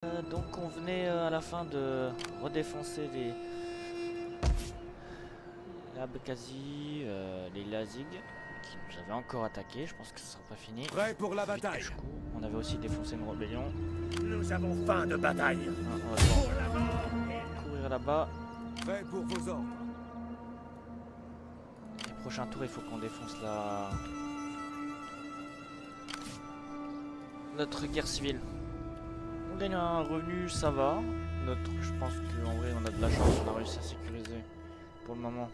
Donc on venait à la fin de redéfoncer les Abkhazie, les Lazig qui nous avaient encore attaqué. Je pense que ce sera pas fini. Prêt pour la bataille. On avait aussi défoncé une rébellion. Nous avons faim de bataille. On va courir là-bas. Prêt pour vos ordres. Les prochains tours, il faut qu'on défonce notre guerre civile. On gagne un revenu, ça va. Je pense qu'en vrai on a de la chance, on a réussi à sécuriser pour le moment.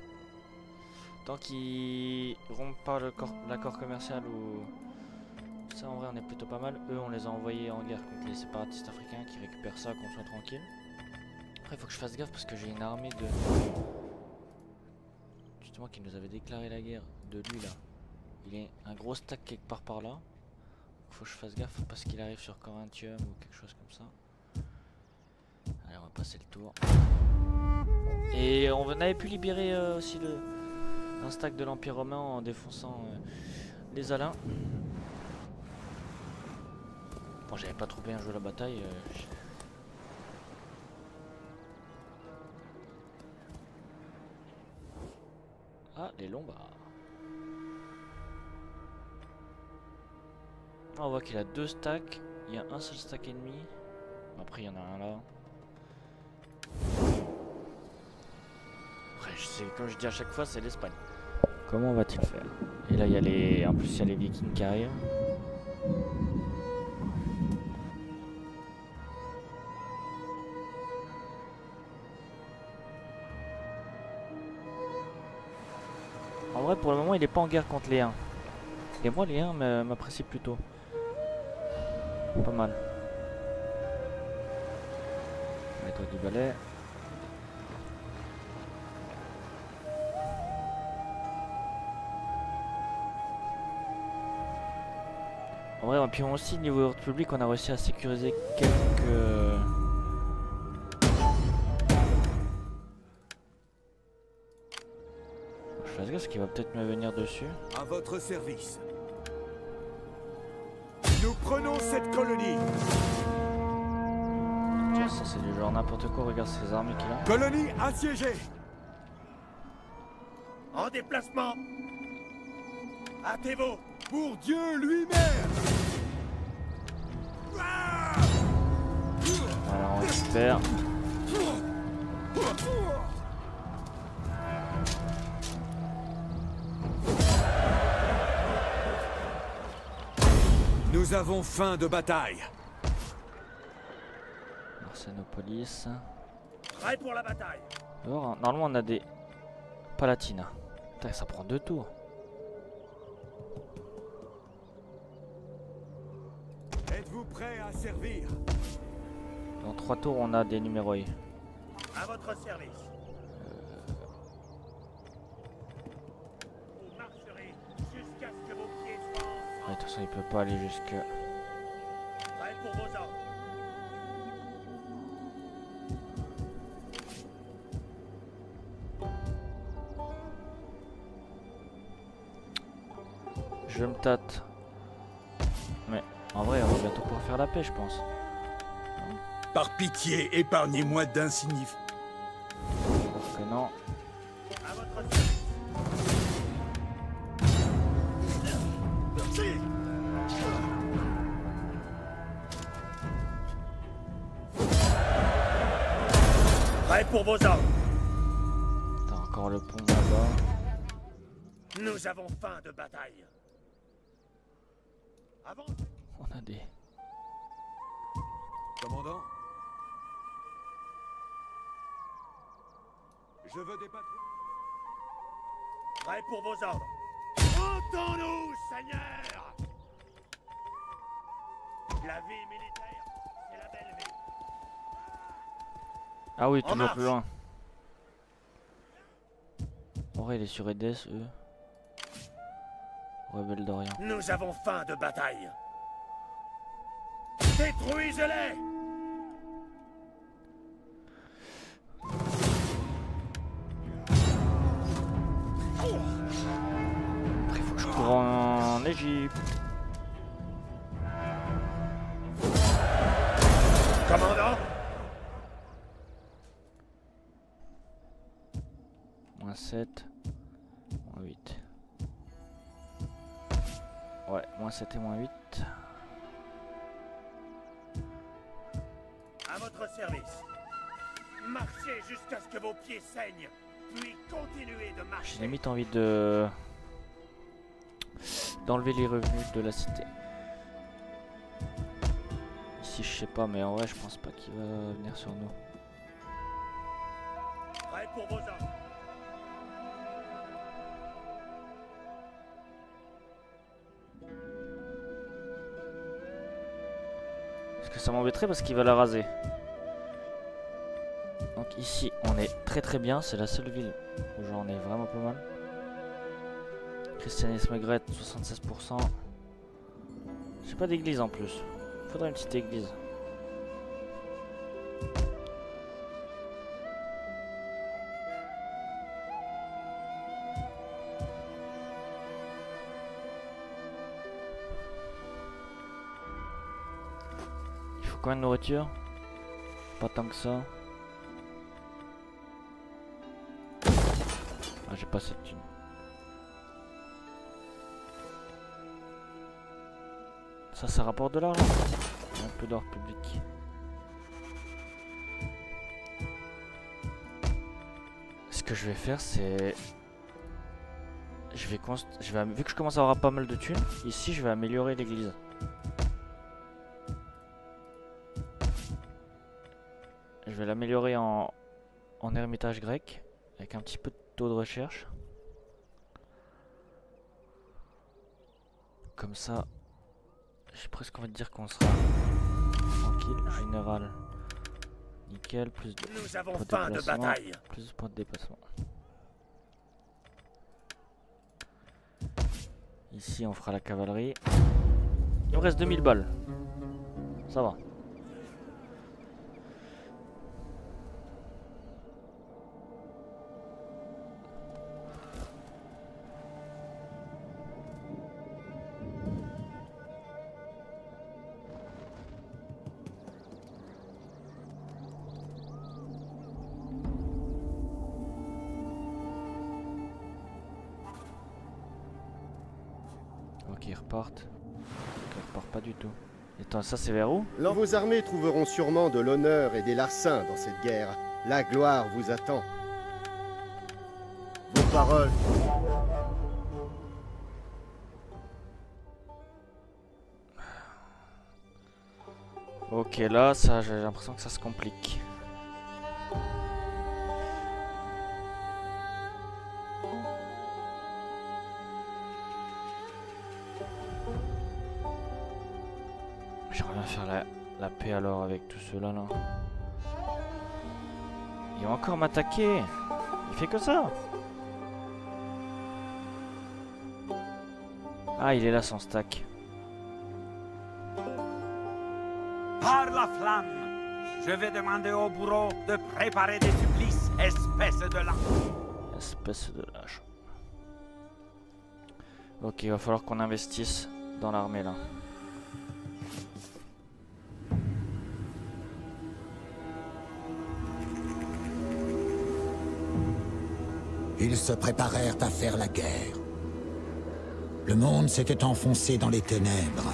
Tant qu'ils rompent pas l'accord commercial ou ça, en vrai on est plutôt pas mal. Eux on les a envoyés en guerre contre les séparatistes africains qui récupèrent ça, qu'on soit tranquille. Après il faut que je fasse gaffe parce que j'ai une armée de... Justement qui nous avait déclaré la guerre, de lui là. Il y a un gros stack quelque part par là. Faut que je fasse gaffe parce qu'il arrive sur Corinthium ou quelque chose comme ça. Allez, on va passer le tour. Et on avait pu libérer aussi un stack de l'Empire romain en défonçant les Alains. Bon, j'avais pas trop bien joué la bataille. Ah, les Lombards. On voit qu'il a 2 stacks, il y a un seul stack ennemi. Après il y en a un là. Après je sais, comme je dis à chaque fois, c'est l'Espagne. Comment va-t-il faire? Et là il y a les... En plus il y a les Vikings qui arrivent. En vrai pour le moment il est pas en guerre contre les Huns. Et moi les Huns m'apprécient plutôt. Pas mal. Mets-toi du balai. En vrai, puis aussi niveau ordre public, on a réussi à sécuriser quelques... Je fasse gaffe, qu'il va peut-être me venir dessus. À votre service. Nous prenons cette colonie. Tiens, ça c'est du genre n'importe quoi, regarde ces armées qu'il a. Colonie assiégée. En déplacement. Hâtez-vous. Pour Dieu lui-même. Alors on récupère. Nous avons faim de bataille. Arsenopolis. Prêt pour la bataille. Alors, normalement on a des Palatina. Putain, ça prend 2 tours. Êtes-vous prêt à servir? Dans 3 tours on a des numéros. À votre service. Vous marcherez jusqu'à ce que vos pieds soient ensemble. De toute façon il peut pas aller jusque... Prêt pour vos ordres. Je me tâte. Mais en vrai on va bientôt pouvoir faire la paix je pense. Par pitié, épargnez-moi d'insignifiants. Sauf que non. À votre service. Prêt pour vos ordres. T'as encore le pont là-bas. Nous avons faim de bataille. Avant. On a des... Commandant. Je veux des patrouilles. Prêt pour vos ordres. Entends-nous, Seigneur. La vie militaire, c'est la belle vie. Ah oui, En toujours marche. plus loin. En vrai il est sur Edes eux. Rebelle d'Orient. Nous avons faim de bataille. Détruisez-les. Après il faut que je cours en Égypte. Commandant. Non. Moins 7. Moins 8. Ouais, moins 7 et moins 8. À votre service. Marchez jusqu'à ce que vos pieds saignent, puis continuez de J'ai marcher. limite envie d'enlever les revenus de la cité. Ici je sais pas, mais en vrai je pense pas qu'il va venir sur nous. Prêt pour vos ordres. Parce que ça m'embêterait parce qu'il va la raser. Donc ici on est très bien, c'est la seule ville où j'en ai vraiment pas mal. Christianisme grec 76%. J'ai pas d'église en plus. Faudrait une petite église. Il faut combien de nourriture? Pas tant que ça. Ah, j'ai pas cette thune. Ça rapporte de l'argent. Un peu d'or public. Ce que je vais faire, c'est... vu que je commence à avoir pas mal de thunes, ici je vais améliorer l'église. Je vais l'améliorer en ermitage grec, avec un petit peu de taux de recherche. Comme ça, j'ai presque envie de dire qu'on sera tranquille. Général, nickel, plus de Nous avons points de faim de déplacement, bataille. plus de points de déplacement. Ici on fera la cavalerie. Il nous reste 2000 balles. Ça va. Ok, ils repartent. Ils repartent pas du tout. Attends, ça c'est vers où? Vos armées trouveront sûrement de l'honneur et des larcins dans cette guerre. La gloire vous attend. Vos paroles. Ok, là, ça, j'ai l'impression que ça se complique. J'aimerais bien faire la paix alors avec tous ceux-là. Là. Il va encore m'attaquer. Il fait que ça. Ah, il est là son stack. Par la flamme, je vais demander au bourreau de préparer des supplices, espèce de lâche. Espèce de lâche. Ok, il va falloir qu'on investisse dans l'armée là. Ils se préparèrent à faire la guerre. Le monde s'était enfoncé dans les ténèbres.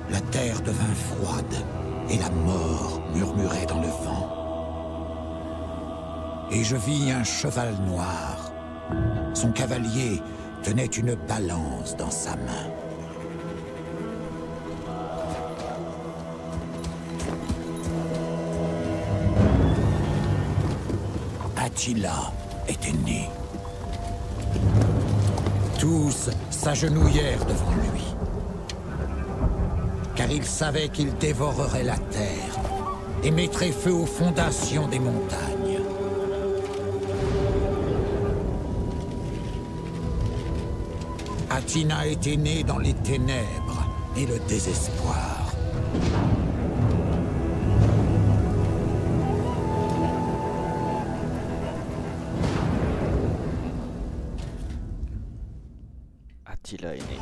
La terre devint froide et la mort murmurait dans le vent. Et je vis un cheval noir. Son cavalier tenait une balance dans sa main. Attila était né. Tous s'agenouillèrent devant lui, car ils savaient qu'il dévorerait la terre et mettrait feu aux fondations des montagnes. Athina était née dans les ténèbres et le désespoir. Attila est né.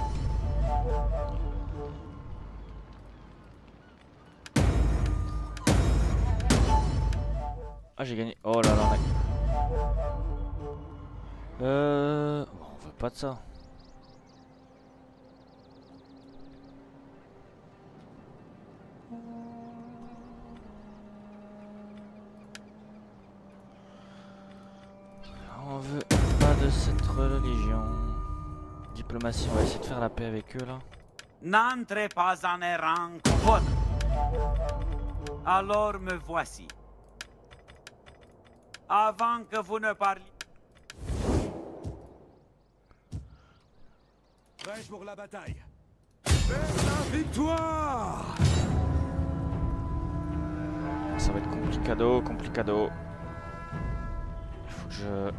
Ah, j'ai gagné. Oh là là. Bon, on veut pas de ça. On veut pas de cette religion. Diplomatie, on va essayer de faire la paix avec eux là. N'entrez pas en errant votre. Alors me voici. Avant que vous ne parliez. Prêt pour la bataille. Vers la victoire! Ça va être complicado, complicado. Il faut que je...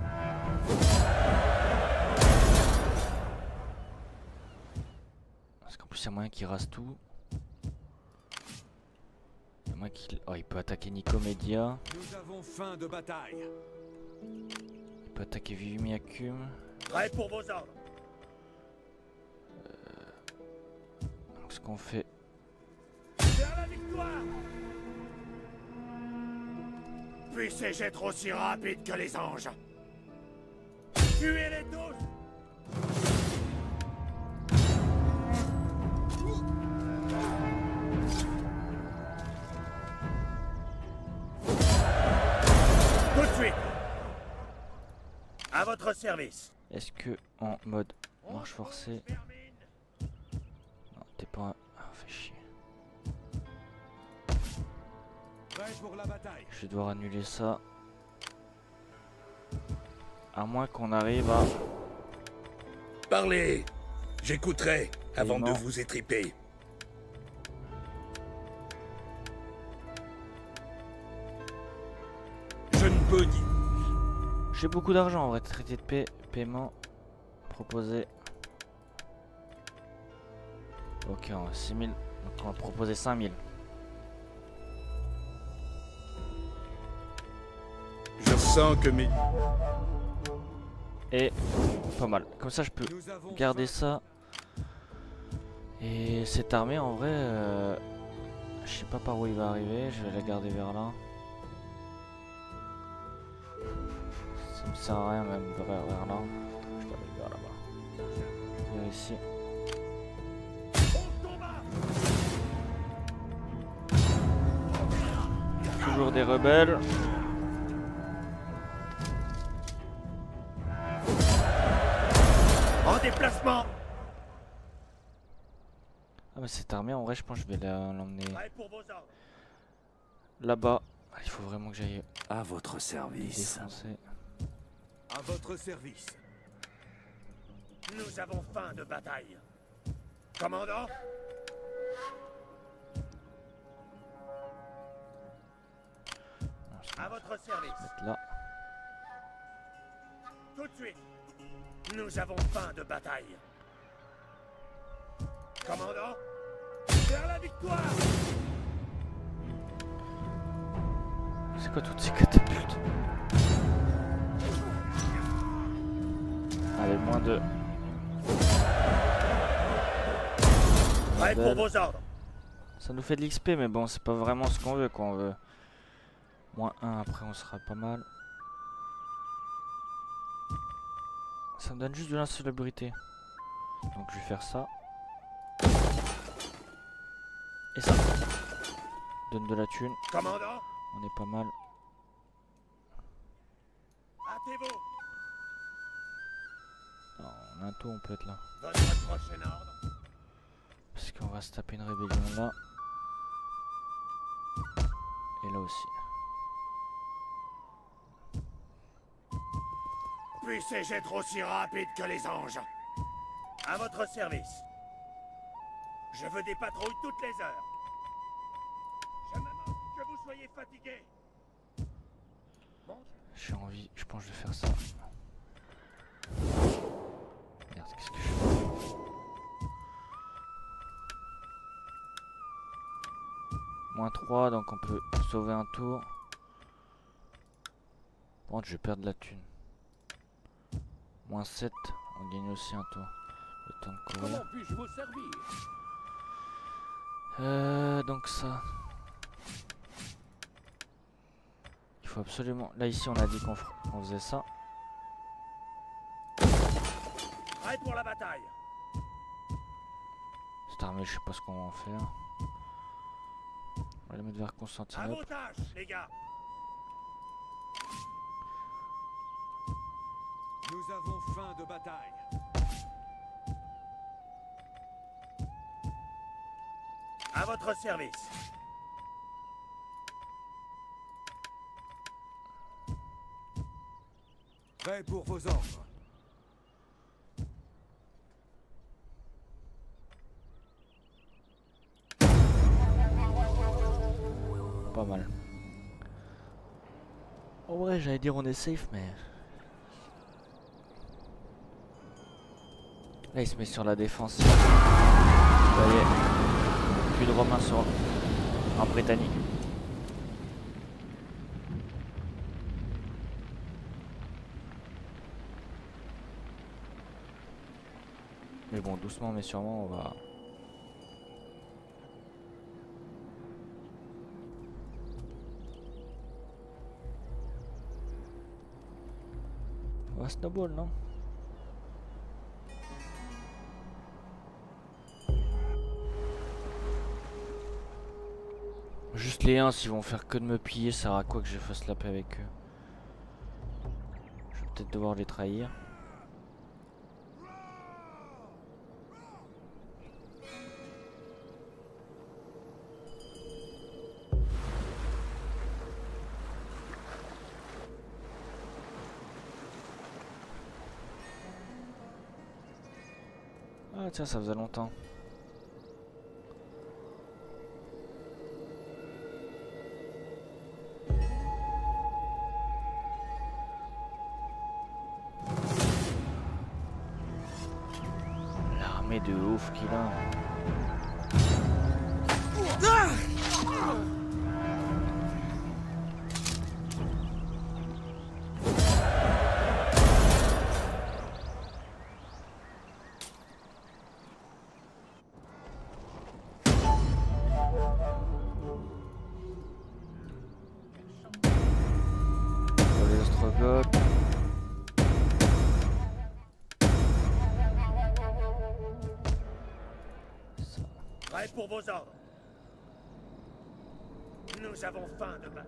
Parce qu'en plus il y a moyen qu'il rase tout. Il y a moyen qu'il... Oh, il peut attaquer Nicomédia. Nous avons faim de bataille. Il peut attaquer Vivumiacum. Prêt pour vos ordres. Donc ce qu'on fait... Vers la victoire! Puissé-je être aussi rapide que les anges? Tuez-les tous! Tout de suite! À votre service! Est-ce que en mode marche forcée... Non, t'es pas... Ah, fais chier. Prêt pour la bataille. Je vais devoir annuler ça. À moins qu'on arrive à... Parlez. J'écouterai avant de non. vous étriper. Je ne peux dire. J'ai beaucoup d'argent en vrai. Traité de paix, paiement proposé. Ok, on a 6000. Donc on va proposer 5000. Je sens que mes... Et pas mal. Comme ça je peux Nous avons garder faim. ça. Et cette armée en vrai... je sais pas par où il va arriver. Je vais la garder vers là. Ça me sert à rien même vers là. Je vais aller vers là-bas. Vers ici. Toujours des rebelles. En déplacement! Ah mais cette armée en vrai je pense que je vais l'emmener Prêt pour vos ordres! là-bas. Il faut vraiment que j'aille À votre service. défoncer. À votre service. Nous avons faim de bataille. Commandant? Non, je À vais votre service. mettre là. Tout de suite. Nous avons faim de bataille. Commandant? Vers la victoire! C'est quoi toutes ces catapultes? Allez, moins de... Prêt pour Rebelle. vos ordres. Ça nous fait de l'XP mais bon c'est pas vraiment ce qu'on veut quoi. On veut moins 1 après on sera pas mal. Ça me donne juste de l'insalubrité. Donc je vais faire ça. Et ça. Donne de la thune. Commandant? On est pas mal. Hâtez-vous. Non, on a un tour, on peut être là. Votre prochain ordre. Parce qu'on va se taper une rébellion là. Et là aussi. Puissé-je être aussi rapide que les anges? À votre service. Je veux des patrouilles toutes les heures. Je me moque que vous soyez fatigués. Bon, J'ai envie, je pense que je vais faire ça. Merde, qu'est-ce que je fais? Moins 3, donc on peut sauver un tour. Bon, je vais perdre de la thune. Moins 7, on gagne aussi un tour. Le temps de courir. Comment puis-je vous servir? Donc ça. Il faut absolument... Là ici on a dit qu'on faisait ça. Prêt pour la bataille. Cette armée, je sais pas ce qu'on va en faire. On va la mettre vers À Constantinople. vos tâches, les gars. Nous avons faim de bataille. À votre service. Prêt pour vos ordres. Pas mal. En vrai, j'allais dire on est safe, mais... Là, il se met sur la défense. Vous voyez, plus de Romains en Britannique. Mais bon, doucement mais sûrement, on va... On va snowball, non? Juste les 1, s'ils vont faire que de me piller, ça sert à quoi que je fasse la paix avec eux? Je vais peut-être devoir les trahir. Ah tiens, ça faisait longtemps. L'armée de ouf qu'il a. Les Ostrogoths. Prêt pour vos ordres. Nous avons faim de bataille.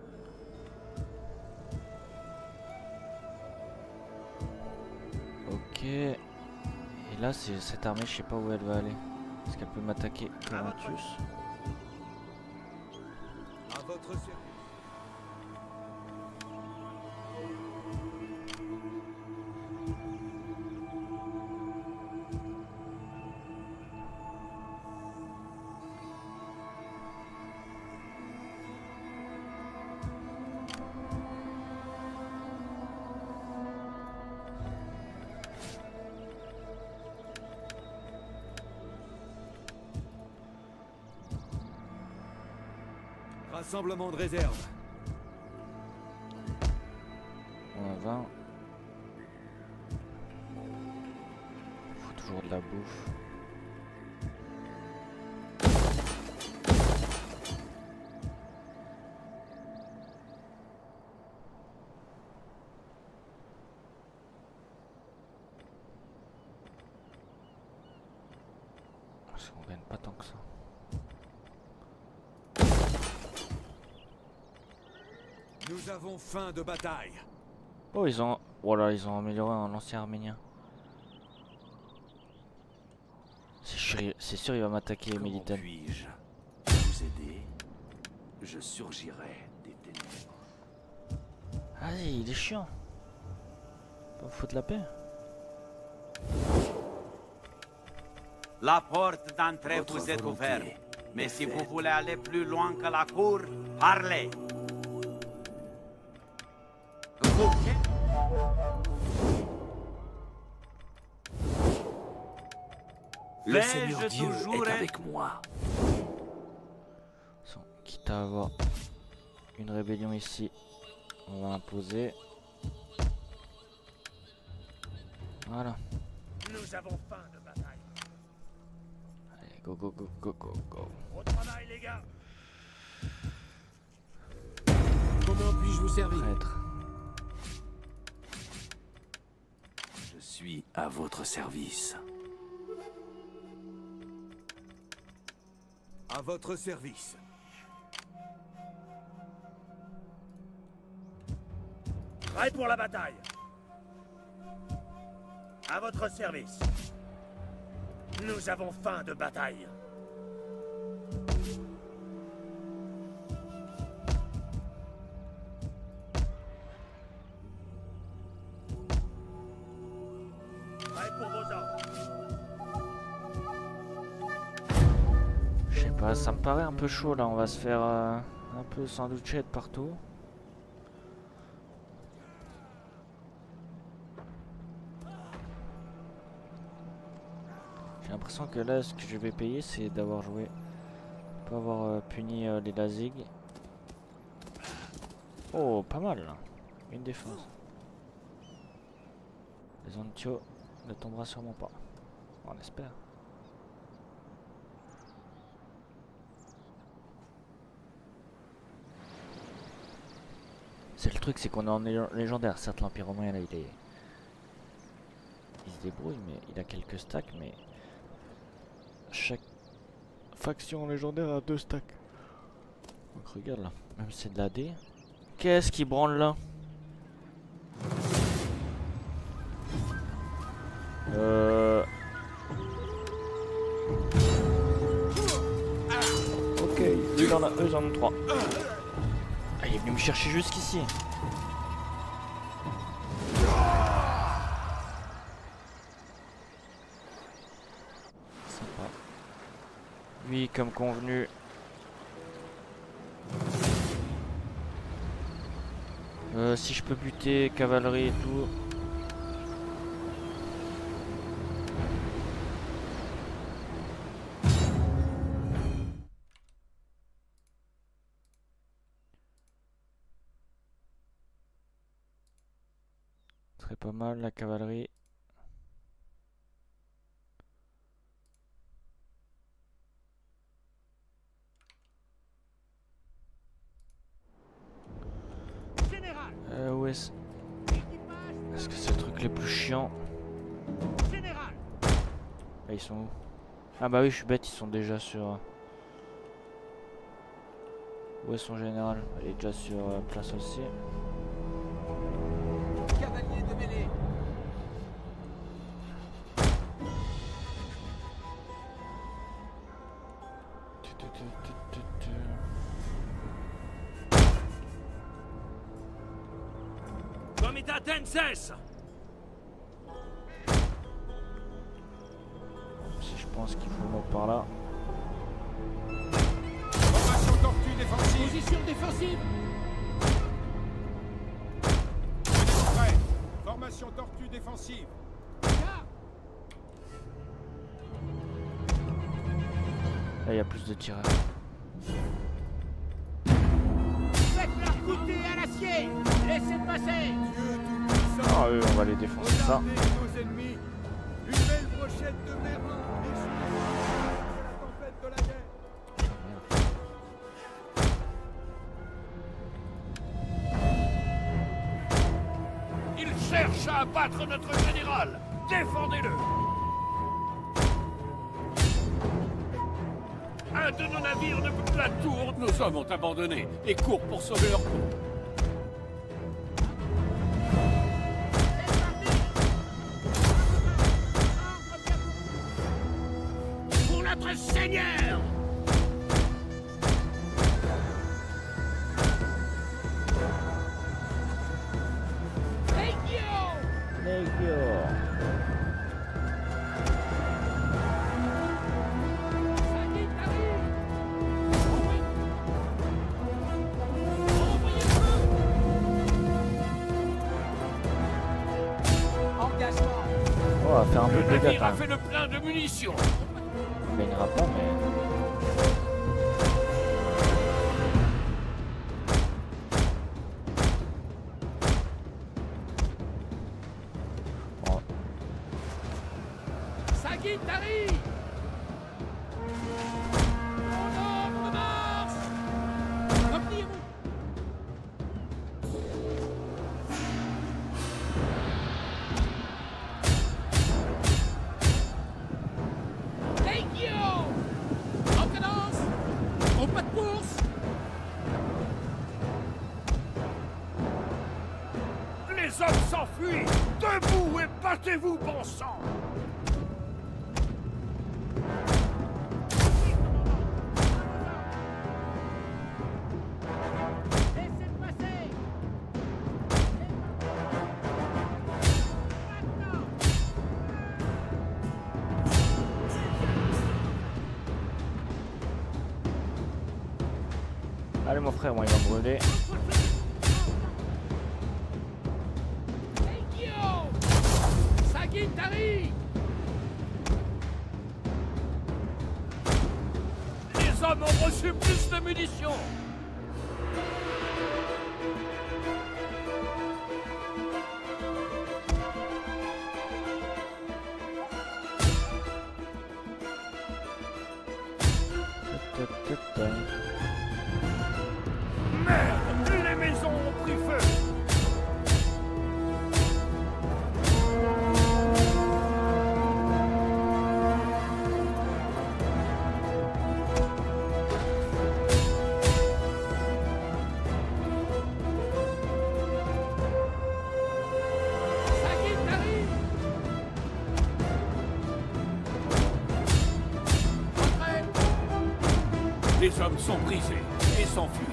Ok. Et là, c'est cette armée, je sais pas où elle va aller. Est-ce qu'elle peut m'attaquer Corinthus? À votre service. Rassemblement de réserve. On a 20. Il faut toujours de la bouffe. Parce qu'on gagne pas tant que ça. Nous avons faim de bataille. Oh, ils ont... Voilà, ils ont amélioré un ancien arménien. C'est sûr, il va m'attaquer, Militem. Puis-je vous aider? Je surgirai des ténèbres. Vas-y, il est chiant. Pas me foutre la paix. La porte d'entrée Votre vous est volonté ouverte. Mais est si vous faite. voulez aller plus loin que la cour, parlez. Le Vais-je Seigneur Dieu toujours est être- avec moi. Quitte à avoir une rébellion ici, on va imposer. Voilà. Nous avons faim de bataille. Allez, go, go, go, go, go, go. Au travail, les gars. Comment puis-je vous servir. Traître. Je suis à votre service. À votre service. Prêt pour la bataille. À votre service. Nous avons faim de bataille. Prêt pour vos ordres. Je sais pas, ça me paraît un peu chaud là. On va se faire un peu sandwicher de partout. J'ai l'impression que là, ce que je vais payer, c'est d'avoir joué. Pas avoir puni les Lazig. Oh, pas mal là. Une défense. Les Antio ne tombera sûrement pas. On espère. C'est le truc, c'est qu'on est en légendaire. Certes, l'Empire romain, là, il se débrouille, mais il a quelques stacks, mais chaque faction légendaire a 2 stacks. Donc regarde là, même c'est de l'AD. Qu'est-ce qui branle là? Ok, eux ils en ont 3. Ah, il est venu me chercher jusqu'ici. Sympa. Lui, comme convenu. Si je peux buter cavalerie et tout. Ce serait pas mal la cavalerie. Où est-ce que c'est le truc les plus chiants? Ah, ils sont où? Ah bah oui, je suis bête, ils sont déjà sur... Où est son général? Il est déjà sur place aussi. Cavalier de mêlée. Comitatenses! Si je pense qu'il faut le mettre par là. Formation tortue défensive. Position défensive. Prêt. Formation tortue défensive. Là, il y a plus de tireurs. Faites-leur goûter à l'acier. Laissez passer. Dieu tout-puissant. Ah eux, on va les défoncer ça. Regardez nos ennemis. Une belle brochette de merlin. Et je la tempête de la guerre. Il cherche à abattre notre général! Défendez-le! Un de nos navires ne peut la tour. Nos hommes ont abandonné et courent pour sauver leur peau. Pour notre Seigneur! On va faire un peu de Le dégâts navire quand a même. fait le plein de munitions. On gagnera pas, mais... Bon. Sagittari. En ordre de marche. Repliez-vous. Les hommes s'enfuient. Debout et battez-vous, bon sang. Laissez passer. Allez mon frère, moi il va brûler. Sagittari! Les hommes ont reçu plus de munitions. Merde, les maisons ont pris feu. Sagittari! Entrez! Les hommes sont brisés et s'enfuient.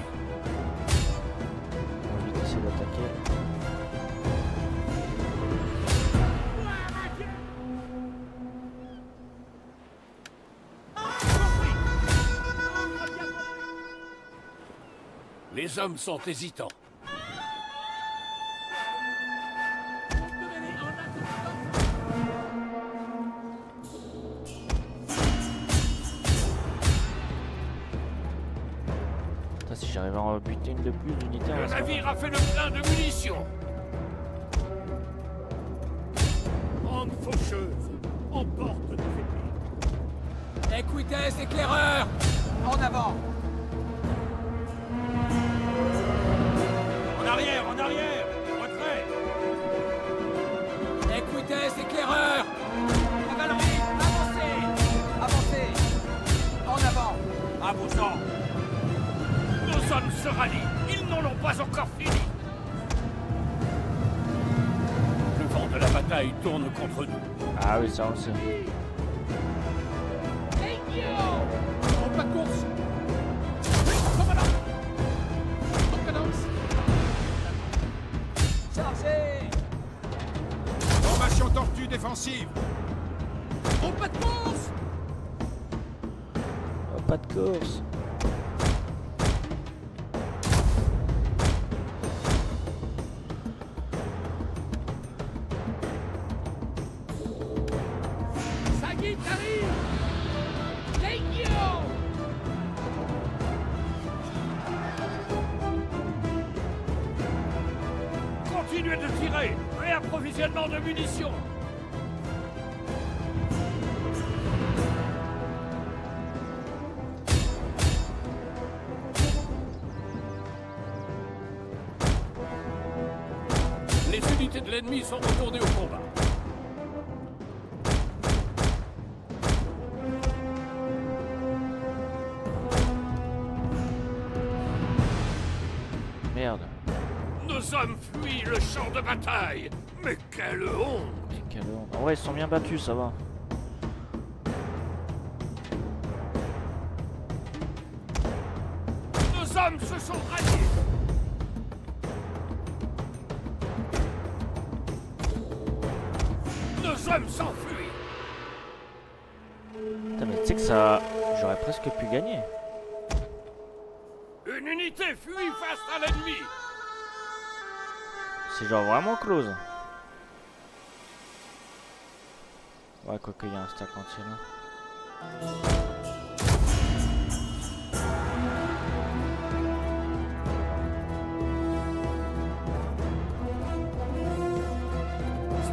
On va vite essayer d'attaquer. Les hommes sont hésitants. Putain, si j'arrive à en buter une de plus d'unités, Le navire a fait le plein de munitions. Grande faucheuse, emporte nos ennemis. Écoutez, éclaireurs! En avant! En arrière, en arrière. Retrait. Écoutez, éclaireurs! Cavalerie, avancez! Avancez! En avant! À vos ordres. Nos hommes se rallient. Ils n'en ont pas encore fini. Le vent de la bataille tourne contre nous. Ah oui, ça on le sait. En pas de course! Commandant! En cadence! Chargez! Formation tortue défensive. En pas de course! Oh, pas de course. Sagittari! Légion! Continuez de tirer. Réapprovisionnement de munitions. Les unités de l'ennemi sont retournées au combat. Merde. Nos hommes fuient le champ de bataille. Mais quelle honte! Quelle honte. Ah ouais, ils sont bien battus, ça va. Nos hommes se sont ralliés. Nos hommes s'enfuient. Putain, mais tu sais que ça... J'aurais presque pu gagner. Une unité fuit face à l'ennemi. C'est genre vraiment close. Ouais, quoi qu'il y a un stack entier là.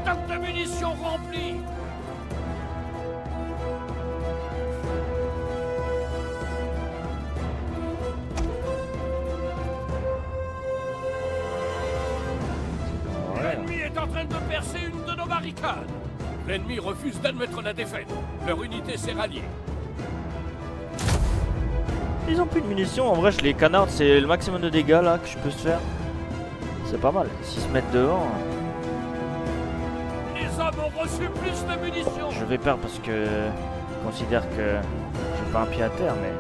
Stock de munitions rempli. L'ennemi est en train de percer une de nos barricades. L'ennemi refuse d'admettre la défaite. Leur unité s'est ralliée. Ils ont plus de munitions, en vrai je les canarde, c'est le maximum de dégâts là que je peux se faire. C'est pas mal, s'ils se mettent devant. Les hommes ont reçu plus de munitions. Je vais perdre parce que je considère que j'ai pas un pied à terre, mais...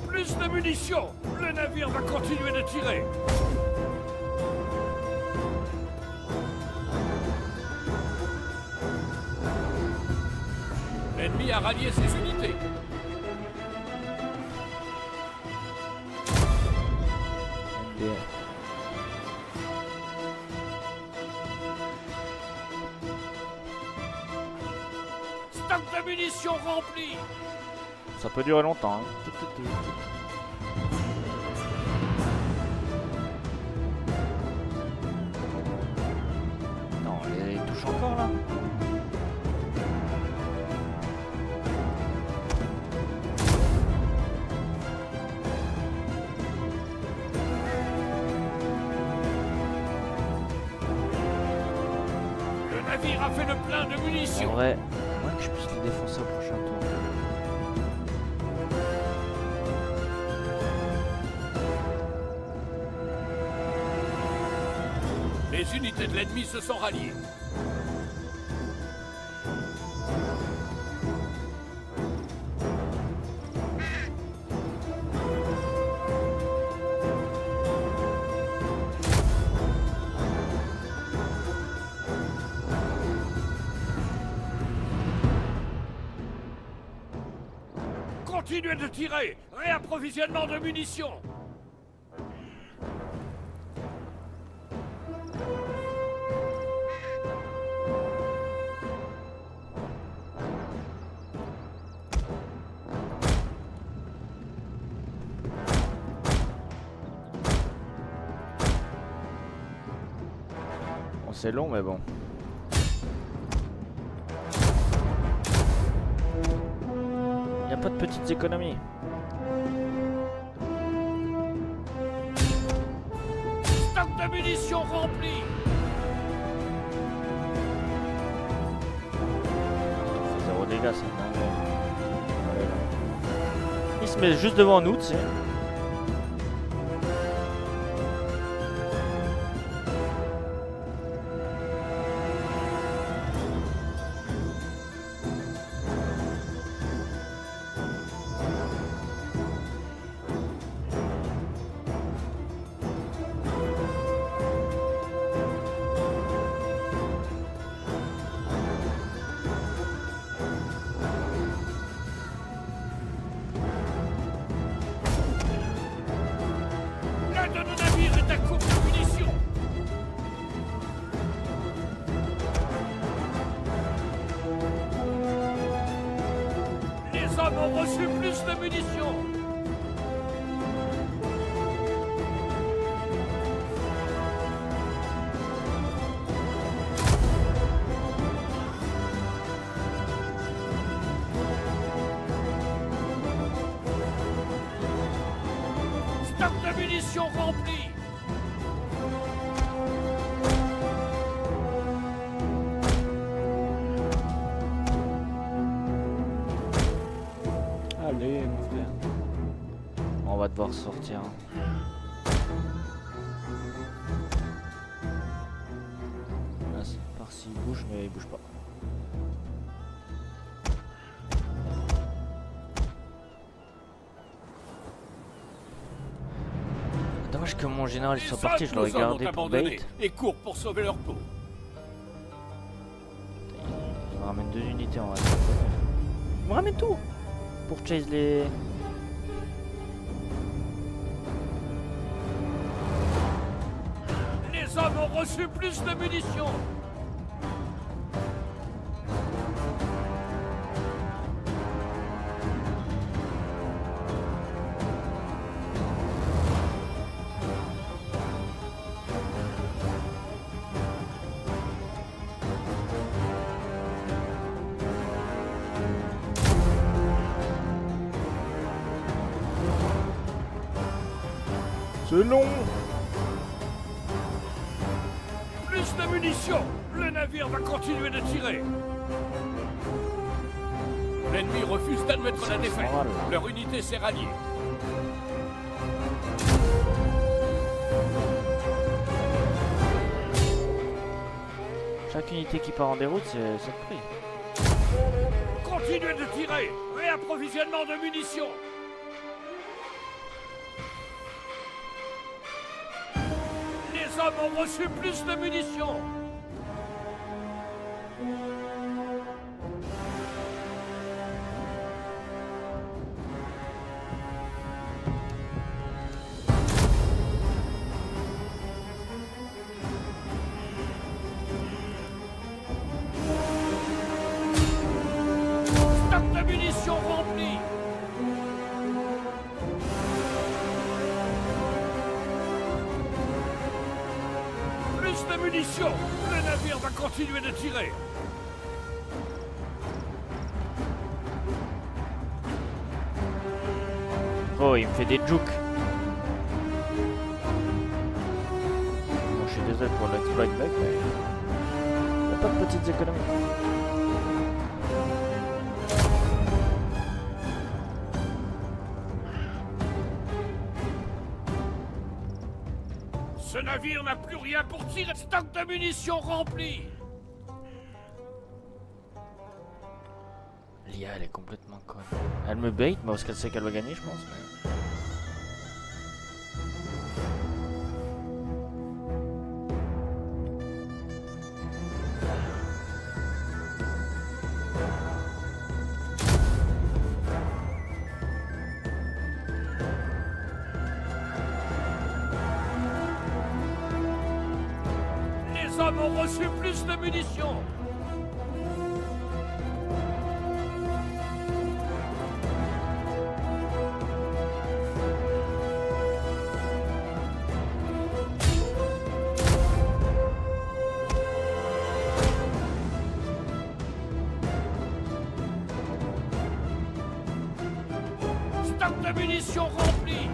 Plus de munitions. Le navire va continuer de tirer. L'ennemi a rallié ses unités. Stock de munitions rempli. Ça peut durer longtemps. Hein. Non, il touche encore là. Le navire a fait le plein de En munitions. vrai, moins que je puisse les défoncer au prochain tour. Les unités de l'ennemi se sont ralliées. Continuez de tirer. Réapprovisionnement de munitions. Bon, c'est long, mais bon. Y a pas de petites économies. Stock de munitions rempli. C'est 0 dégâts, ça. Il se met juste devant nous, tu sais. L'un de nos navires est à court de munitions. Les hommes ont reçu plus de munitions. Stock de munitions rempli. Allez, mon frère. On va devoir sortir. Là, par-ci, il bouge, mais il bouge pas. Dommage que mon général soit parti, je l'aurais gardé pour bait. Et courent pour sauver leur peau. Il me ramène 2 unités en vrai. Il me ramène tout pour chase les... Les hommes ont reçu plus de munitions. C'est long. Plus Plus de munitions! Le navire va continuer de tirer! L'ennemi refuse d'admettre la défaite. Voilà. Leur unité s'est ralliée. Chaque unité qui part en déroute, c'est le prix. Continuez de tirer! Réapprovisionnement de munitions! Les hommes ont reçu plus de munitions! Stock de munitions rempli! Plus de munitions! Le navire va continuer de tirer! Oh, il me fait des jukes. Bon, je suis désolé pour l'exploit back, mais il n'y a pas de petites économies. Ce navire n'a plus rien pour tirer. Stock de munitions rempli! L'IA, elle est complètement conne. Elle me bait, mais parce qu'elle sait qu'elle va gagner, je pense. Mais... Les hommes ont reçu plus de munitions! Stock de munitions rempli!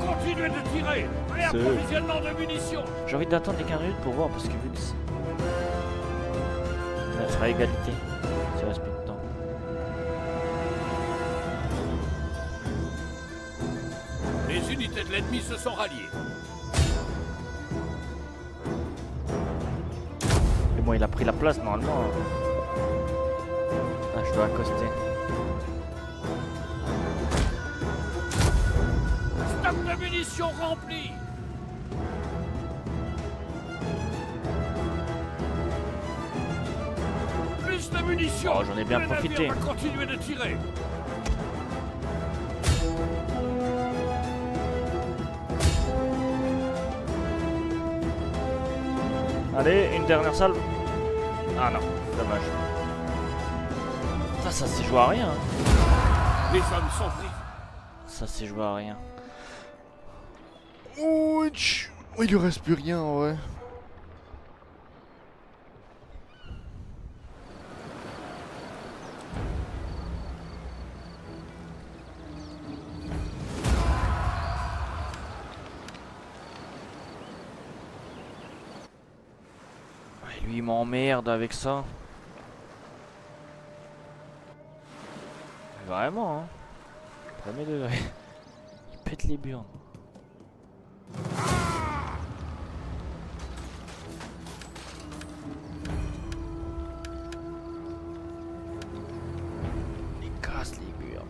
Continuez de tirer! Réapprovisionnement de munitions! J'ai envie d'attendre les 15 minutes pour voir, parce que vu que ça sera égalité. Ça reste plus de temps. Les unités de l'ennemi se sont ralliées. Et bon, il a pris la place normalement. Ah, je dois accoster. Stock de munitions rempli! Plus de munitions! Oh, j'en ai bien profité. Le navire va continuer de tirer. Allez, une dernière salve. Ah non, dommage. Ça s'est joué à rien. Hein. Les hommes sont pris. Ça s'est joué à rien. Oh, il lui reste plus rien, ouais. Lui, il m'emmerde avec ça. Vraiment, hein. Premier degré. Il pète les burnes. Il casse les burnes.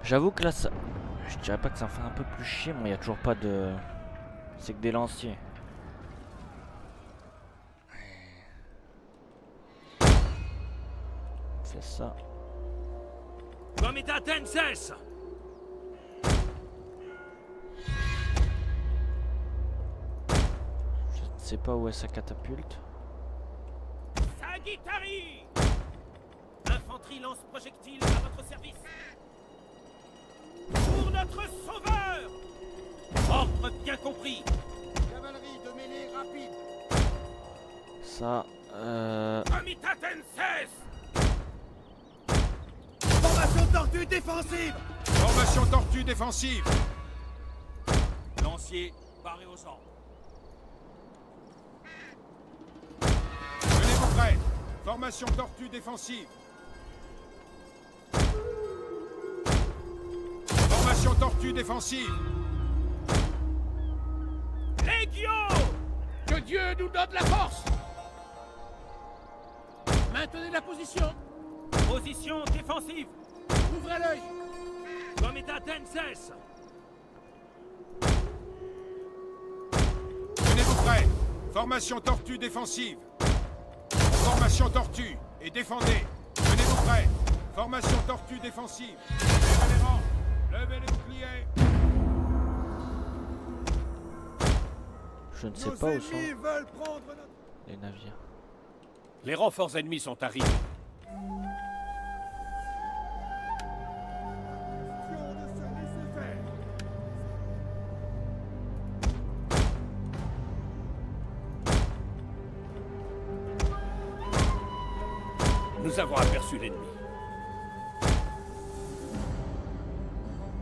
J'avoue que là, ça... Je dirais pas que ça me fait un peu plus chier, mais il n'y a toujours pas de... C'est que des lanciers. On fait ça. Comitat Tenses! Je ne sais pas où est sa catapulte. Sagittari! Infanterie lance-projectiles à votre service. Pour notre sauveur! ordre bien compris. Cavalerie de mêlée rapide. Ça, Comitaten cesse. Formation tortue défensive. Formation tortue défensive. Lancier, paré aux ordres. Tenez-vous prêts. Formation tortue défensive. Formation tortue défensive. Légion! Que Dieu nous donne la force! Maintenez la position! Position défensive. Ouvrez l'œil! Comitaten cesse. Tenez-vous prêts. Formation tortue défensive. Formation tortue et défendez. Tenez-vous prêts. Formation tortue défensive. Levez les rangs. Levez les boucliers. je ne sais pas où sont veulent prendre notre... les navires. Les renforts ennemis sont arrivés. de se laisser faire. Nous avons aperçu l'ennemi.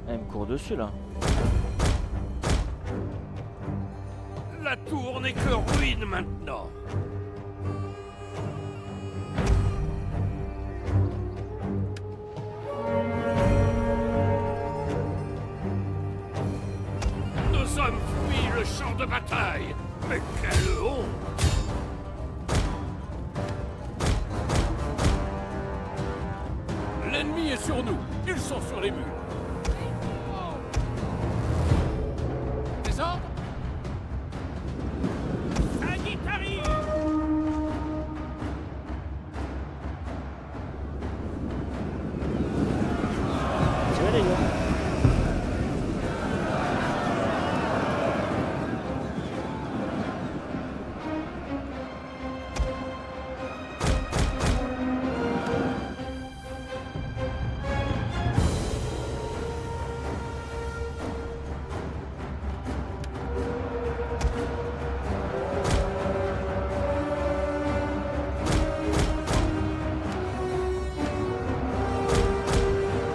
Ah, il me court dessus là. La tour n'est que ruine maintenant. Nos hommes fuient le champ de bataille. Mais quelle honte! L'ennemi est sur nous. Ils sont sur les murs. Des ordres? Sagittarius. Tirez les gars.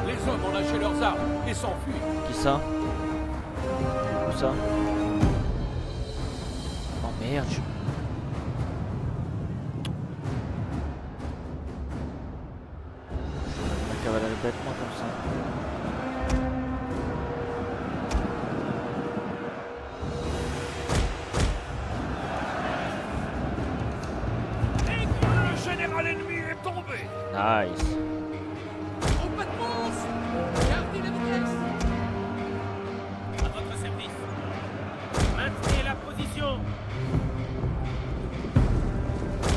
Les hommes ont lâché leurs armes et s'enfuient. Qui ça? Où ça? Oh merde. Je cavalerie bêtement comme ça. Le général ennemi est tombé. Nice. Au pas de course! Gardez la vitesse! À votre service. Maintenez la position.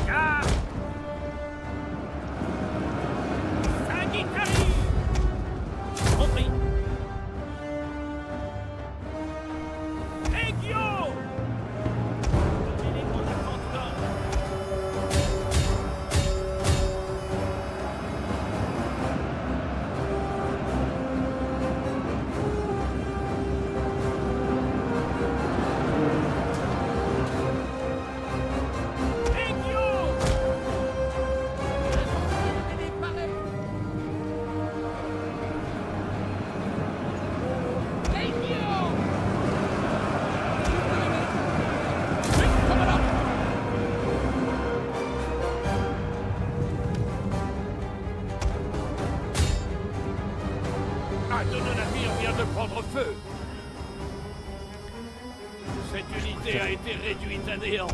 Garde. Sagittarius. Compris. Légion. Donnez les contacts d'ordre. Légion. Un de nos navires vient de prendre feu. Cette unité a été réduite à néant.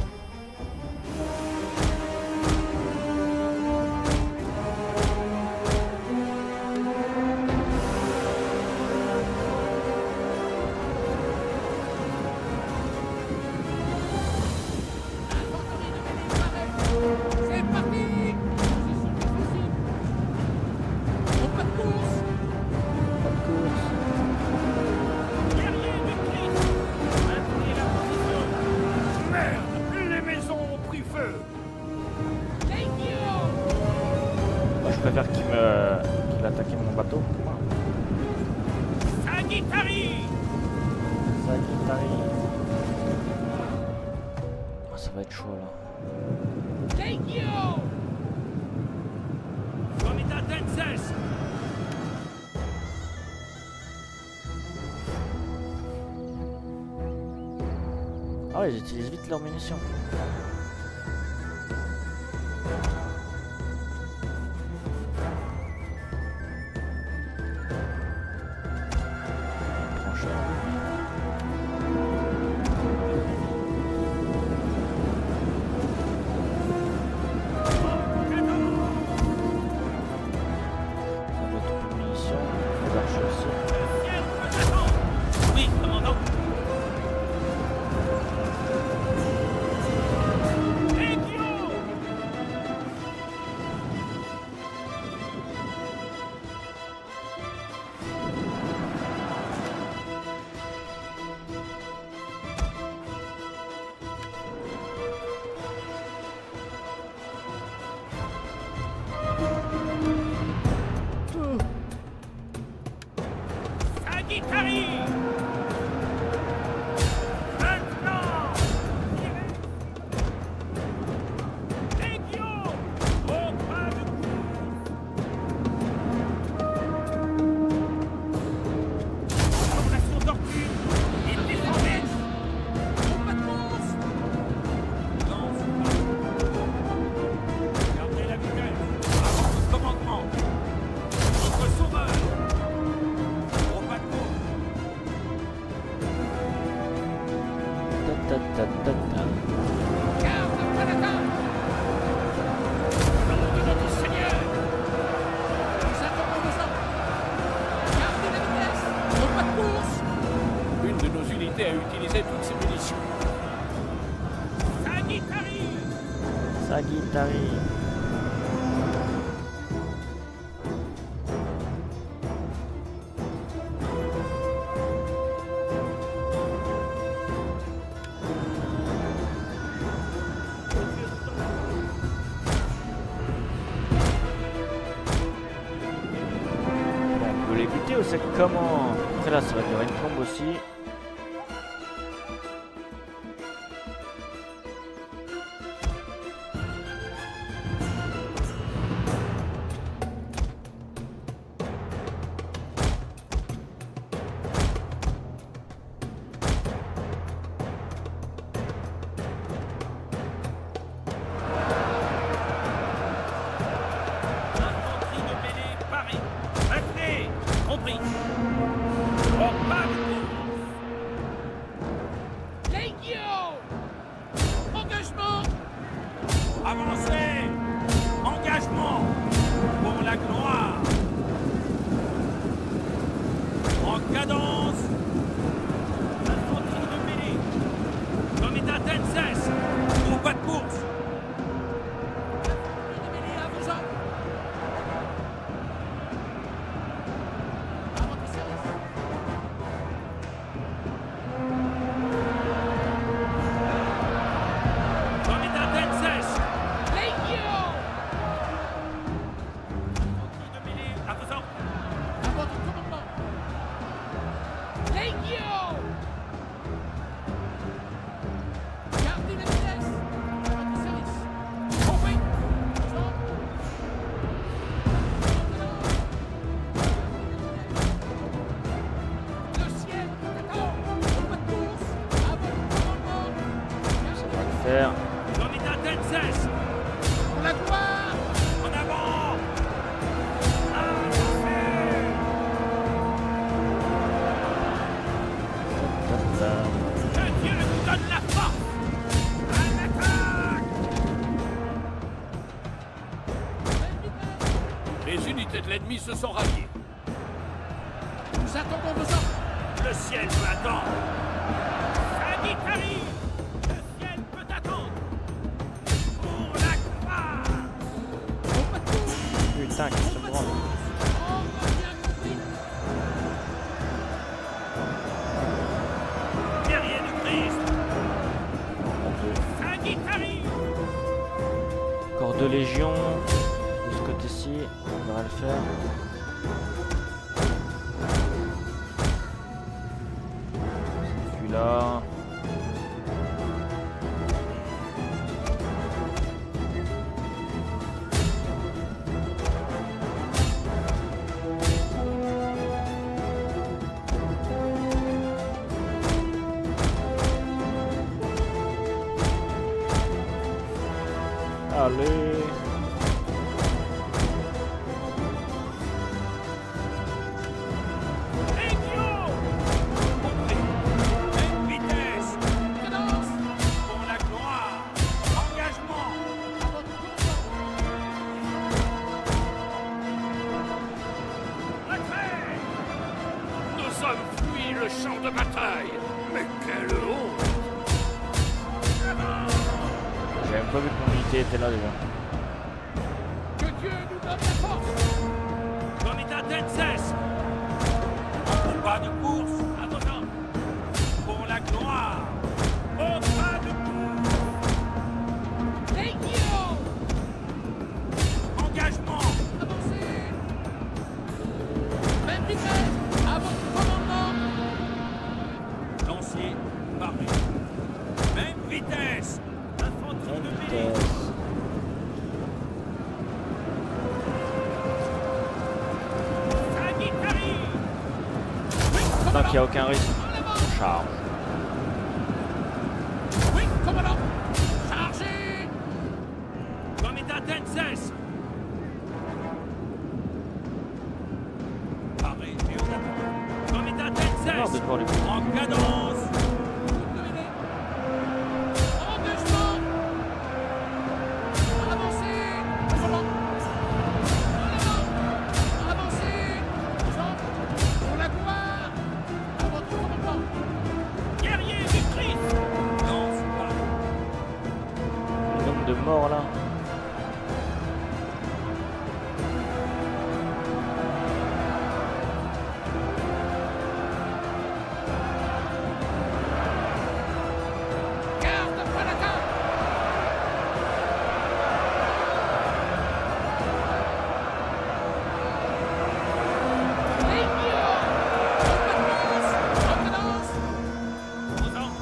C'est parti! Au pas de course! Pas de course. Guerrier du Christ. Maintenez la position. Merde! Les maisons ont pris feu! Moi je préfère qu'il attaque mon bateau. Sagittarius. Oh, ça va être chaud là. Ah ouais, ils utilisent vite leurs munitions. C'est comment? Après là ça va durer une plombe aussi. L'ennemi se sont ralliés. Nous attendons vos ordres. Le ciel peut attendre. Sagittari, le ciel peut attendre. Pour la gloire. Putain, qu'est-ce que c'est bon. Guerrier du Christ. Sagittari. Encore 2 légions. De ce côté-ci, on va le faire. aller. Même vitesse. Pour la gloire. Engagement. Retrait. Nous sommes fui le champ de bataille. Mais quelle honte! J'avais même pas vu que mon unité était là déjà. Que Dieu nous donne la force. Comitat Tenses. En combat de course. À vos ordres. Pour la gloire. Au pas de course. Legio. Engagement. Avancez. Même vitesse. À votre commandement. Lancier. Paré. Même vitesse. Infanterie de milice. Sagittaire. Tant qu'il n'y a aucun risque. On charge. Oui, commandant. Chargez. Comitat Tenses. Paré et on attend. Comitat Non, Tenses. de devoir les En cadence. Engagement. Avancez. Commandant. Avancez. Pour la gloire. À votre commandement. Guerrier du Christ. Lance pas. Le nombre de morts là. Garde après l'attaque. Legio. En cadence. Aux ordres.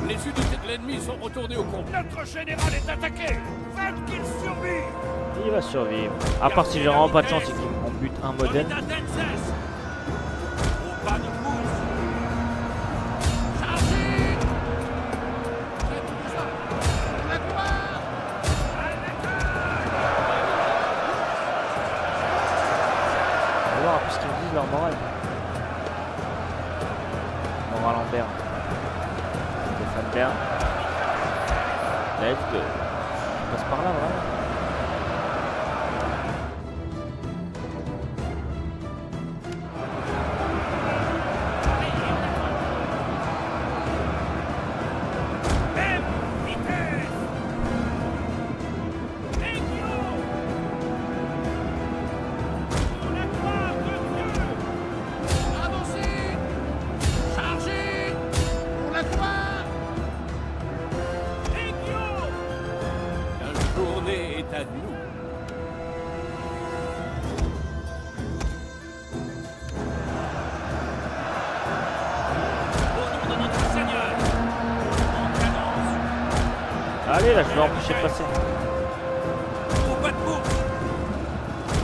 Les unités de l'ennemi sont retournées au combat. Notre général est attaqué. Faites qu'il survive. Il va survivre. À part si j'ai vraiment pas de chance et qu'il m'en bute un modem. Comitat Tenses. Au pas de course. Chargez. Faites tout ça. Pour la gloire. On va voir puisqu'ils me disent leur morale. Morale en berne. Stéphane Bern. Let's go. On passe par là, voilà. Même vitesse. Legio. Pour la gloire de Dieu. Avancez. Chargez. Pour la gloire. Legio. La journée est à nous. Au nom de notre Seigneur. En cadence. Allez, là, je vais empêcher de passer. Au pas de course.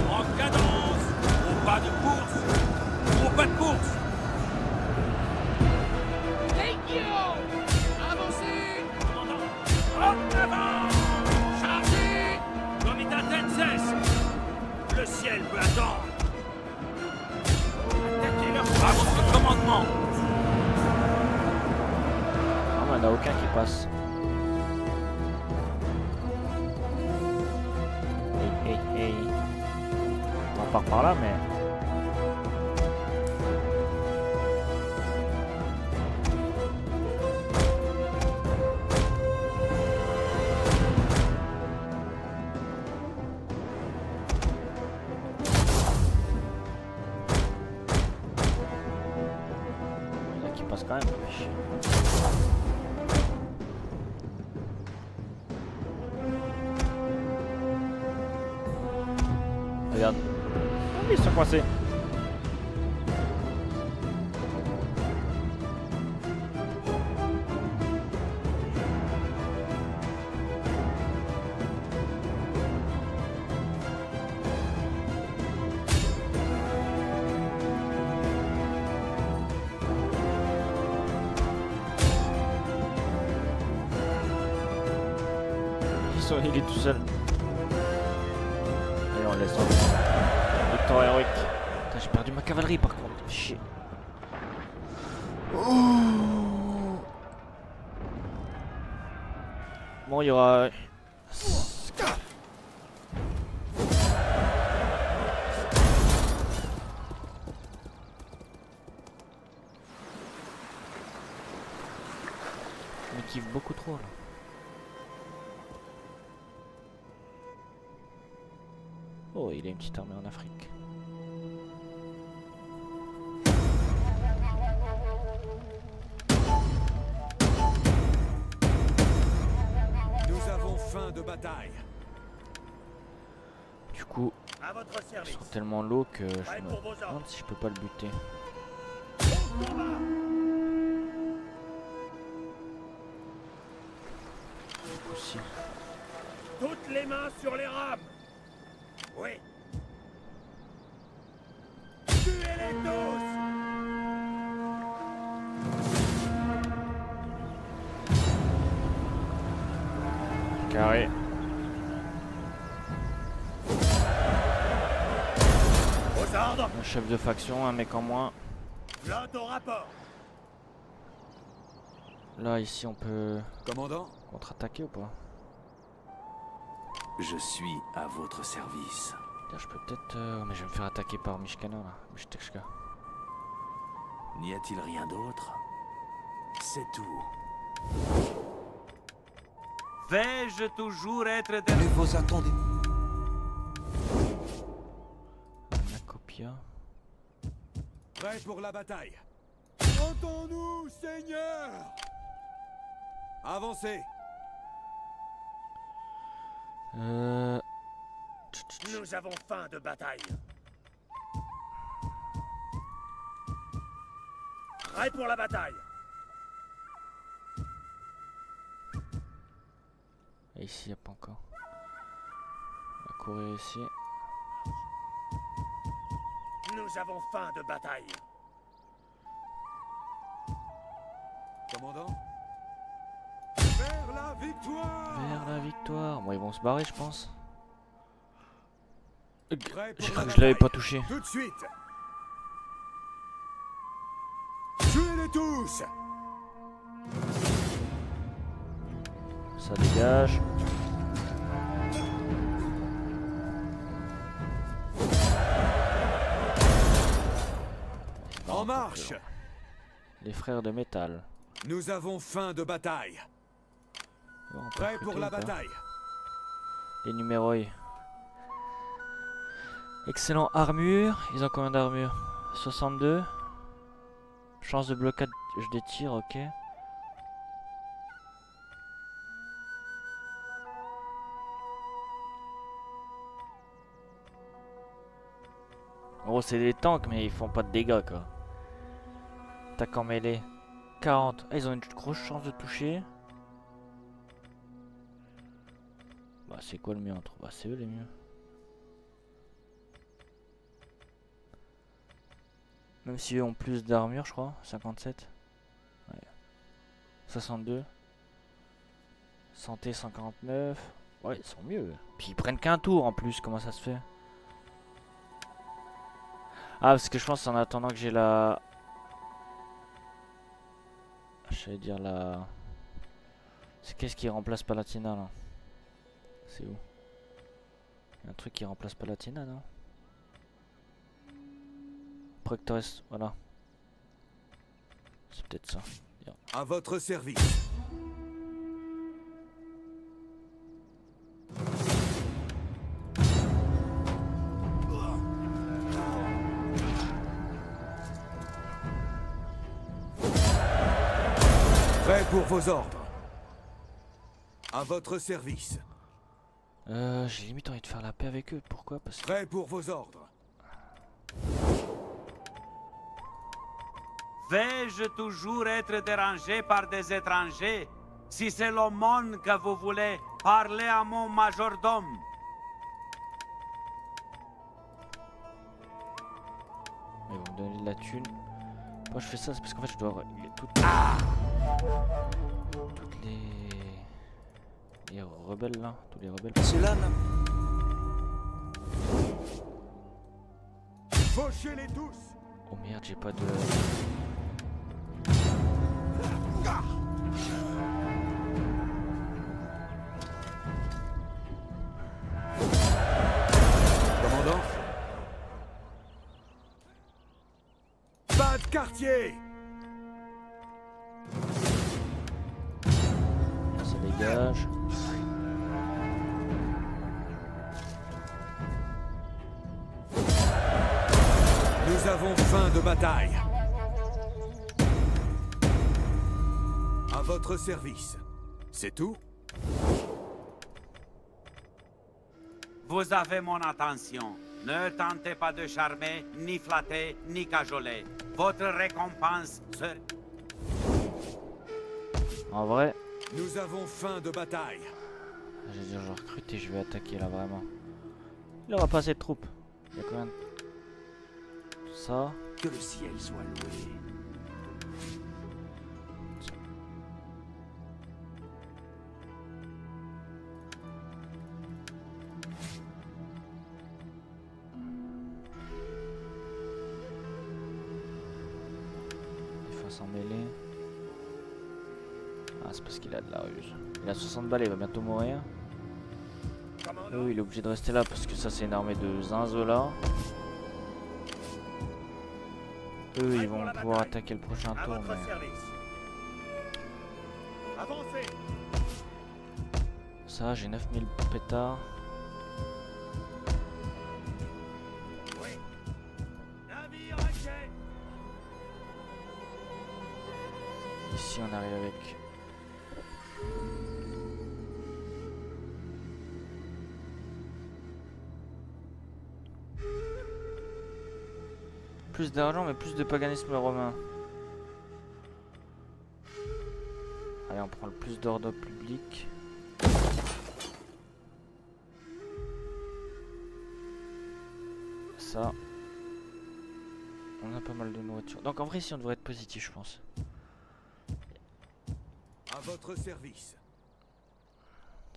En cadence. Au pas de course. Au pas de course. Legio. Avancez. Commandant. En avant. Chargez. Comitat Tenses. Le ciel peut attendre. Attaquez-leur à votre commandement. Ah, mais il n'y en a aucun qui passe. Hey, hey, hey. On part par là, mais. Il y en a qui passent quand même. Wesh. Regarde. Ah, ils sont coincés. Il est tout seul. Allez, on le laisse. Victoire héroïque. Putain, j'ai perdu ma cavalerie par contre. Chier. Oh. Bon, il y aura... Je me kiffe beaucoup trop là. Oh, il a une petite armée en Afrique. Nous avons faim de bataille. Du coup, À votre ils service. sont tellement low que je Prêt me pour vos ordres. demande si je peux pas le buter. Au combat. Aussi. Toutes les mains sur les rames. Oui. Tuez-les tous. Carré. Aux ordres. Un chef de faction, un mec en moins. Flotte au rapport. Là, ici, on peut Commandant, contre-attaquer ou pas? Je suis à votre service. Tiens, je peux peut-être... mais je vais me faire attaquer par Mishkana, là. Mishteshka. N'y a-t-il rien d'autre? C'est tout. Vais-je toujours être de... Ne vous attendez. Nakopia. prêt pour la bataille. Entends-nous, Seigneur. Avancez. Nous avons faim de bataille. Prêt pour la bataille. Et ici, il n'y a pas encore. On va courir ici. Nous avons faim de bataille. Commandant. Vers la victoire. Vers la victoire. Bon, ils vont se barrer, je pense. Prêt pour J'ai la cru que je l'avais bataille. pas touché. Tout de suite. Tuez-les tous. Ça dégage. En marche. Les frères de métal. Nous avons faim de bataille. Bon, on peut Prêt pour recruter la ou pas? bataille. Les numéros. Excellent armure. Ils ont combien d'armure? 62. Chance de blocage des tirs, ok. En gros, c'est des tanks, mais ils font pas de dégâts, quoi. Attaque en mêlée. 40. Ah, ils ont une grosse chance de toucher. Bah, c'est quoi le mieux entre? Bah, c'est eux les mieux. Même si eux ont plus d'armure, je crois. 57. Ouais. 62. Santé 149. Ouais, ils sont mieux. Puis ils prennent qu'un tour en plus. Comment ça se fait? Ah, parce que je pense en attendant que j'ai la... J'allais dire la... C'est qu'est-ce qui remplace Palatina là? C'est où? Il y a un truc qui remplace Palatina, non? Proctores, voilà. C'est peut-être ça. Bien. À votre service. Prêt pour vos ordres. À votre service. J'ai limite envie de faire la paix avec eux. Pourquoi? Parce que... Prêt pour vos ordres. Vais-je toujours être dérangé par des étrangers? Si c'est l'aumône que vous voulez, parlez à mon majordome. Ils vont me donner de la thune. Pourquoi je fais ça? C'est parce qu'en fait je dois régler toutes les Les rebelles là, tous les rebelles. Cela n'a... Fauchez-les tous. Oh merde, j'ai pas de... Commandant. Pas de quartier. Là, ça dégage. Nous avons faim de bataille. À votre service. C'est tout? Vous avez mon attention. Ne tentez pas de charmer, ni flatter, ni cajoler. Votre récompense sera... En vrai, Nous avons faim de bataille. je vais dire, je recrute et je vais attaquer là vraiment. Il aura pas assez de troupes. Il y a combien de... Ça. Que le ciel soit loué. Défense en mêlée. Ah, c'est parce qu'il a de la ruse. Il a 60 balles, il va bientôt mourir. Oui, il est obligé de rester là parce que ça, c'est une armée de zinzos là. Eux, ils vont pouvoir attaquer le prochain tour. Mais... Avancez. Ça, j'ai 9000 pétards. Oui. Navire à quai. Ici, on arrive avec... plus d'argent, mais plus de paganisme romain. Allez, on prend le plus d'ordre public. Ça. On a pas mal de nourriture. Donc en vrai, ici, on devrait être positif, je pense. À votre service.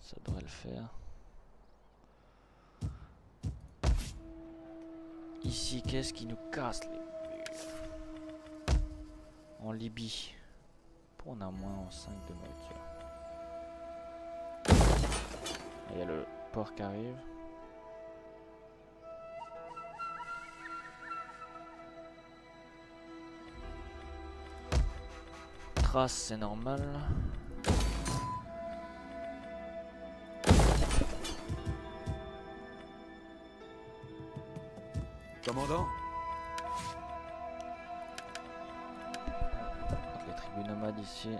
Ça devrait le faire. Ici, qu'est-ce qui nous casse les murs? En Libye. Pourquoi on a moins en 5 de nourriture? Il y a le port qui arrive. Trace, c'est normal. Commandant. Les tribus nomades ici.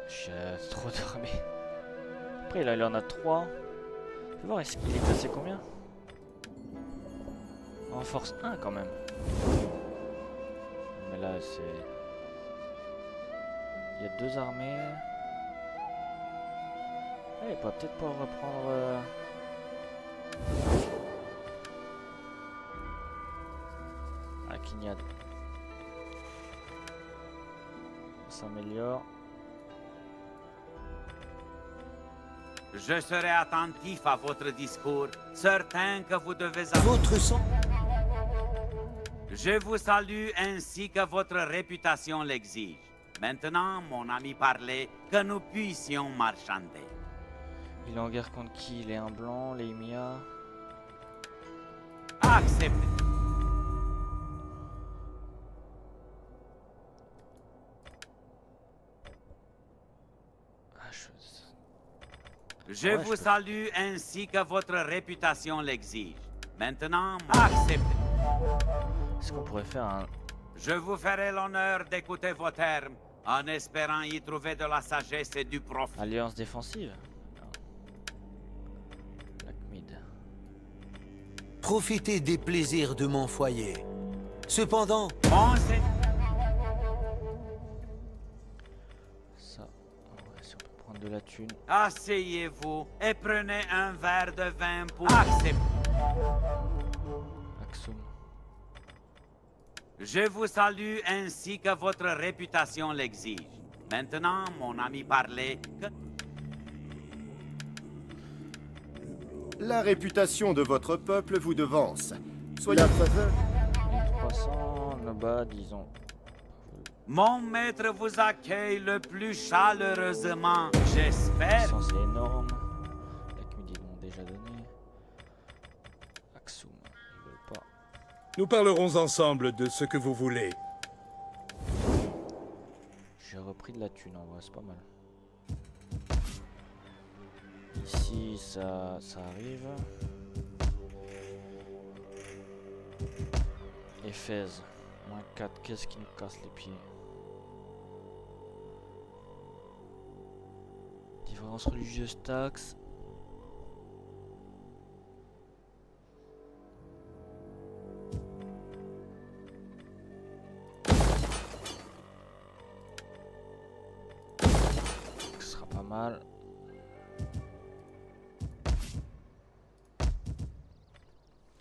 J'ai trop d'armées. Après là il en a 3. Je vais voir est-ce qu'il est classé combien. En force 1 quand même. Mais là c'est... Il y a 2 armées. Il pourrait peut-être pas reprendre... Ah, Kinyad. Ça s'améliore. Je serai attentif à votre discours, certain que vous devez avoir... Votre sang? Je vous salue ainsi que votre réputation l'exige. Maintenant, mon ami parlait que nous puissions marchander. Il est en guerre contre qui? Il est un blanc, les Imia. Acceptez. Je vous salue ainsi que votre réputation l'exige. Maintenant, acceptez. Est-ce qu'on pourrait faire un... Je vous ferai l'honneur d'écouter vos termes, en espérant y trouver de la sagesse et du profit. Alliance défensive? Lakmid. Profitez des plaisirs de mon foyer. Cependant... Ça, si on peut prendre de la thune. Asseyez-vous et prenez un verre de vin pour accepter. Je vous salue ainsi que votre réputation l'exige. Maintenant, mon ami parlait que... La réputation de votre peuple vous devance. Soyez... La faveur... 1300, Noba, disons. Mon maître vous accueille le plus chaleureusement, j'espère. C'est énorme. Lakmidi m'ont déjà donné. Aksum, ils veulent pas. Nous parlerons ensemble de ce que vous voulez. J'ai repris de la thune en vrai, c'est pas mal. Ici, ça arrive. Éphèse, moins 4, qu'est-ce qui nous casse les pieds? Différence religieuse taxe. Ce sera pas mal.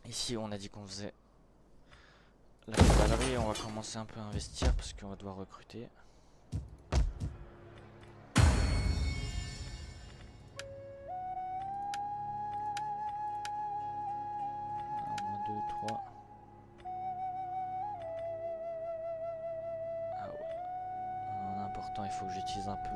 Ici on a dit qu'on faisait la cavalerie, on va commencer un peu à investir parce qu'on va devoir recruter. 3. Ah ouais. En important, il faut que j'utilise un peu.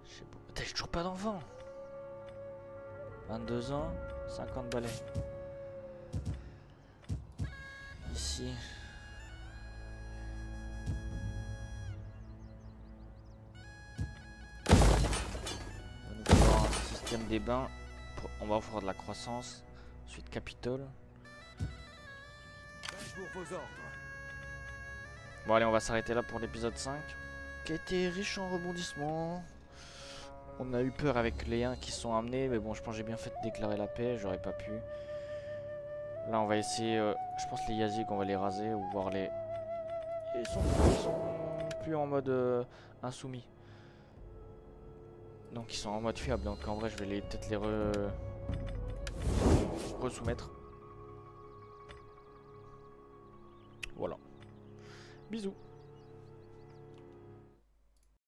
Je sais pas. Putain, j'ai toujours pas d'enfant. 22 ans, 50 balais. Ici. On va nous faire un système des bains. On va offrir de la croissance. Ensuite Capitole. Bon allez, on va s'arrêter là pour l'épisode 5. Qui a été riche en rebondissements. On a eu peur avec les 1 qui sont amenés. Mais bon, je pense que j'ai bien fait de déclarer la paix. J'aurais pas pu. Là on va essayer, je pense les Yazig on va les raser ou voir les... Ils sont plus en mode insoumis. Donc ils sont en mode fiable, donc en vrai je vais peut-être les re-soumettre. Voilà. Bisous.